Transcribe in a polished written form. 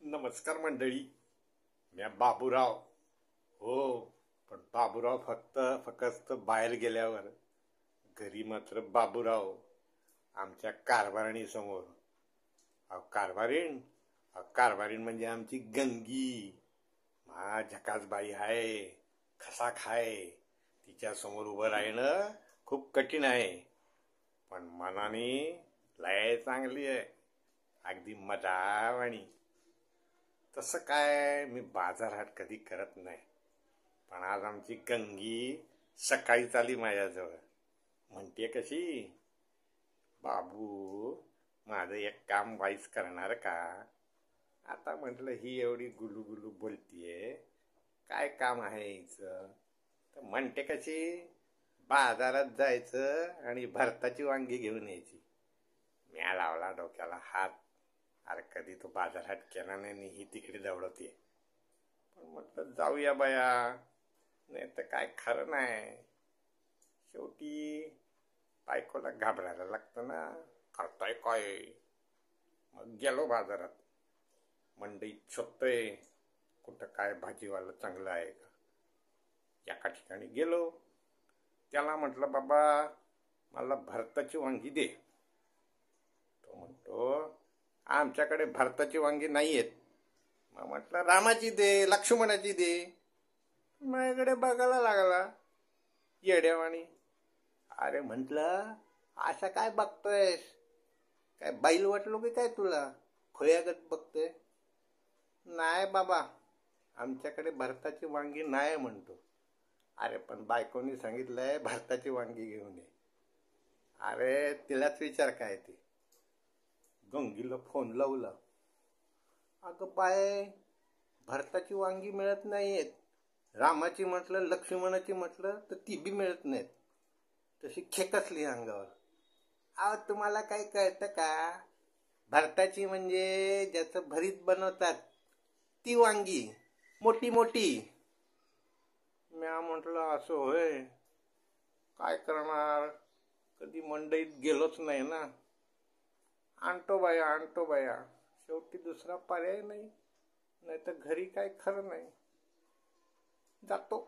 नमस्कार मंडळी. मी बाबूराव. हो, पण बाबूराव फक्त बाहेर गेल्यावर, घरी मात्र बाबूराव आमच्या कारभारिणी समोर. कारभारीण म्हणजे आमची गंगी. झकासबाई आहे, खसाक आहे. तिच्या समोर उभं राहणं खूप कठीण आहे, पण मनाने लय चांगली आहे, अगदी मजावाणी. तसं काय मी बाजारहाट कधी करत नाही, पण आज आमची गंगी सकाळीच आली माझ्याजवळ. म्हणते कशी, बाबू माझं एक काम वाईस करणार का? आता म्हटलं ही एवढी गुलू बोलतीये, काय काम आहे हिचं? तर म्हणते कशी, बाजारात जायचं आणि भरताची वांगी घेऊन यायची. म्या लावला डोक्याला हात. अरे कधी तो बाजारहाट केला नाही, ही तिकडे दौडते. पण म्हटलं जाऊया बाया, नाही तर काय खरं नाही. शेवटी बायकोला घाबरायला लागतं ना, करताय काय. मग गेलो बाजारात, मंडईत शोधतोय कुठं काय भाजीवाला चांगलं आहे का. एका ठिकाणी गेलो, त्याला म्हटलं बाबा मला भरताची वांगी दे. तो म्हणतो आमच्याकडे भरताची वांगी नाही आहेत. मग म्हटलं रामाची दे, लक्ष्मणाची दे. माझ्याकडे बघायला लागला येड्यावाणी. अरे म्हटलं अशा काय बघतोयस, काय बैल वाटलो की काय तुला, खोयागत बघतोय. नाही बाबा, आमच्याकडे भरताची वांगी नाही म्हणतो. अरे पण बायकोनी सांगितलंय भरताची वांगी घेऊन ये. अरे तिलाच विचार काय ते. गंगीला फोन लावला. अगं बाय, भरताची वांगी मिळत नाहीयेत. रामाची म्हटलं, लक्ष्मणाची म्हटलं तर ती बी मिळत नाहीत. तशी खेकसली अंगावर. अहो तुम्हाला काही कळतं का? भरताची म्हणजे ज्याचं भरीत बनवतात ती वांगी, मोठी मोठी. म्या म्हटलं असं होय, काय करणार, कधी मंडईत गेलोच नाही ना. आणतो बाया. शेवटी दुसरा पर्याय नाही, नाही तर घरी काय खरं नाही. जातो.